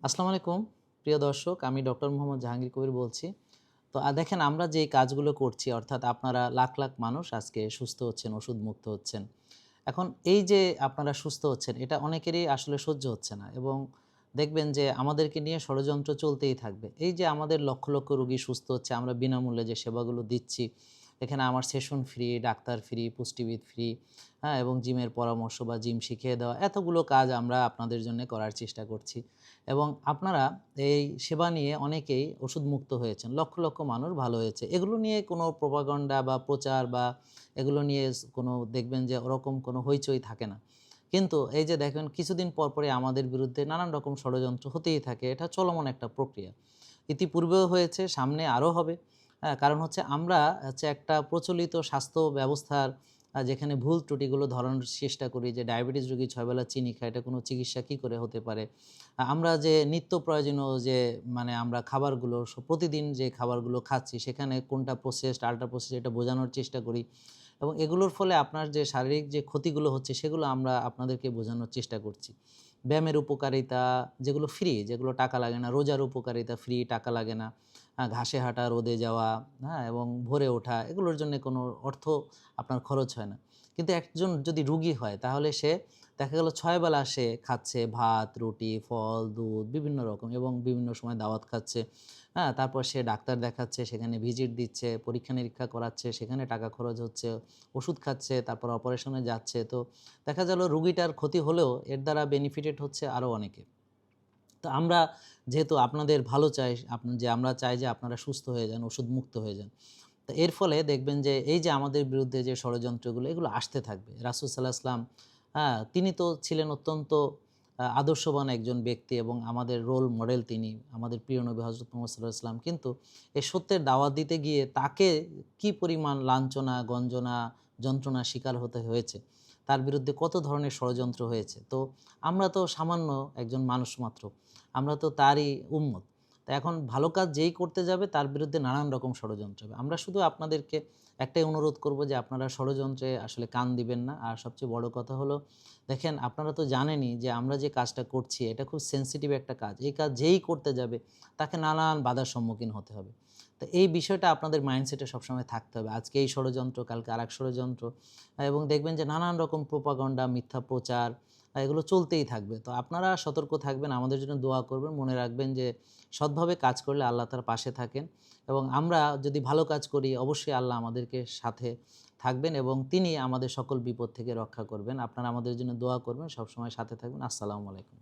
আসসালামু আলাইকুম প্রিয় দর্শক, আমি ডক্টর মোহাম্মদ জাহাঙ্গীর কবির বলছি। তো দেখেন, আমরা যেই কাজগুলো করছি, অর্থাৎ আপনারা লাখ লাখ মানুষ আজকে সুস্থ হচ্ছেন, ওষুধ মুক্ত হচ্ছেন। এখন এই যে আপনারা সুস্থ হচ্ছেন, এটা অনেকেরই আসলে সহ্য হচ্ছে না, এবং দেখবেন যে আমাদেরকে নিয়ে ষড়যন্ত্র চলতেই থাকবে। এই যে আমাদের লক্ষ লক্ষ রোগী সুস্থ হচ্ছে, আমরা বিনামূল্যে যে সেবাগুলো দিচ্ছি, এখানে আমার সেশন ফ্রি, ডাক্তার ফ্রি, পুষ্টিবিদ ফ্রি, হ্যাঁ, এবং জিমের পরামর্শ বা জিম শিখিয়ে দেওয়া, এতগুলো কাজ আমরা আপনাদের জন্য করার চেষ্টা করছি। এবং আপনারা এই সেবা নিয়ে অনেকেই ওষুধমুক্ত হয়েছেন, লক্ষ লক্ষ মানুষ ভালো হয়েছে। এগুলো নিয়ে কোনো প্রোপাগান্ডা বা প্রচার বা এগুলো নিয়ে কোনো দেখবেন যে ওরকম কোনো হইচই থাকে না। কিন্তু এই যে দেখেন, কিছুদিন পর পরে আমাদের বিরুদ্ধে নানান রকম ষড়যন্ত্র হতেই থাকে। এটা চলমান একটা প্রক্রিয়া। ইতিপূর্বেও হয়েছে, সামনে আরও হবে। হ্যাঁ, কারণ হচ্ছে আমরা একটা প্রচলিত স্বাস্থ্য ব্যবস্থার যেখানে ভুল ত্রুটিগুলো ধরানোর চেষ্টা করি, যে ডায়াবেটিস রোগী ৬ বেলা চিনি খায়, এটা কোনো চিকিৎসা কী করে হতে পারে? আমরা যে নিত্য প্রয়োজনীয় যে আমরা খাবারগুলো প্রতিদিন যে খাবারগুলো খাচ্ছি, সেখানে কোনটা প্রসেসড, আল্ট্রা প্রসেসড, এটা বোঝানোর চেষ্টা করি। এবং এগুলোর ফলে আপনার যে শারীরিক যে ক্ষতিগুলো হচ্ছে, সেগুলো আমরা আপনাদেরকে বোঝানোর চেষ্টা করছি। ব্যায়ামের উপকারিতা যেগুলো ফ্রি, যেগুলো টাকা লাগে না, রোজার উপকারিতা ফ্রি, টাকা লাগে না। ঘাসে হাঁটা, রোদে যাওয়া, হ্যাঁ, এবং ভোরে ওঠা, এগুলোর জন্যে কোনো অর্থ আপনার খরচ হয় না। কিন্তু একজন যদি রুগী হয়, তাহলে সে দেখা গেল ৬ বেলা সে খাচ্ছে ভাত, রুটি, ফল, দুধ বিভিন্ন রকম, এবং বিভিন্ন সময় দাওয়াত খাচ্ছে। হ্যাঁ, তারপর সে ডাক্তার দেখাচ্ছে, সেখানে ভিজিট দিচ্ছে, পরীক্ষা-নিরীক্ষা করাচ্ছে, সেখানে টাকা খরচ হচ্ছে, ওষুধ খাচ্ছে, তারপর অপারেশনে যাচ্ছে। তো দেখা গেল রুগীটার ক্ষতি হলেও এর দ্বারা বেনিফিটেড হচ্ছে আরও অনেকে। তো আমরা যেহেতু আপনাদের ভালো চাই, আমরা চাই যে আপনারা সুস্থ হয়ে যান, ওষুধ মুক্ত হয়ে যান। তো এর ফলে দেখবেন যে এই যে আমাদের বিরুদ্ধে যে ষড়যন্ত্রগুলো, এগুলো আসতে থাকবে। রাসূল সাল্লাল্লাহু আলাইহি ওয়াসাল্লাম, হ্যাঁ, তিনি তো ছিলেন অত্যন্ত আদর্শবান একজন ব্যক্তি, এবং আমাদের রোল মডেল তিনি, আমাদের প্রিয় নবী হযরত মুহাম্মদ সাল্লাল্লাহু আলাইহি ওয়াসাল্লাম। কিন্তু এই সত্যের দাওয়াত দিতে গিয়ে তাকে কি পরিমাণ লাঞ্ছনা, গঞ্জনা, যন্ত্রণার শিকার হতে হয়েছে। তার বিরুদ্ধে কত ধরনের ষড়যন্ত্র হয়েছে। তো আমরা তো সামান্য একজন মানুষ মাত্র। আমরা তো তারই উম্মত। তো এখন ভালো কাজ যেই করতে যাবে, তার বিরুদ্ধে নানান রকম ষড়যন্ত্র হবে। আমরা শুধু আপনাদেরকে একটাই অনুরোধ করব, যে আপনারা ষড়যন্ত্রে আসলে কান দিবেন না। আর সবচেয়ে বড় কথা হলো, দেখেন, আপনারা তো জানেনই যে আমরা যে কাজটা করছি, এটা খুব সেনসিটিভ একটা কাজ। এই কাজ যেই করতে যাবে, তাকে নানান বাধার সম্মুখীন হতে হবে। তো এই বিষয়টা আপনাদের মাইন্ডসেটে সবসময় থাকতে হবে। আজকে এই ষড়যন্ত্র, কালকে আরেক ষড়যন্ত্র, এবং দেখবেন যে নানান রকম প্রোপাগান্ডা, মিথ্যা প্রচার, এগুলো চলতেই থাকবে। তো আপনারা সতর্ক থাকবেন, আমাদের জন্য দোয়া করবেন। মনে রাখবেন যে সৎভাবে কাজ করলে আল্লাহ তার পাশে থাকেন, এবং আমরা যদি ভালো কাজ করি, অবশ্যই আল্লাহ আমাদেরকে সাথে থাকবেন, এবং তিনি আমাদের সকল বিপদ থেকে রক্ষা করবেন। আপনারা আমাদের জন্য দোয়া করবেন, সবসময় সাথে থাকবেন। আসসালামু আলাইকুম।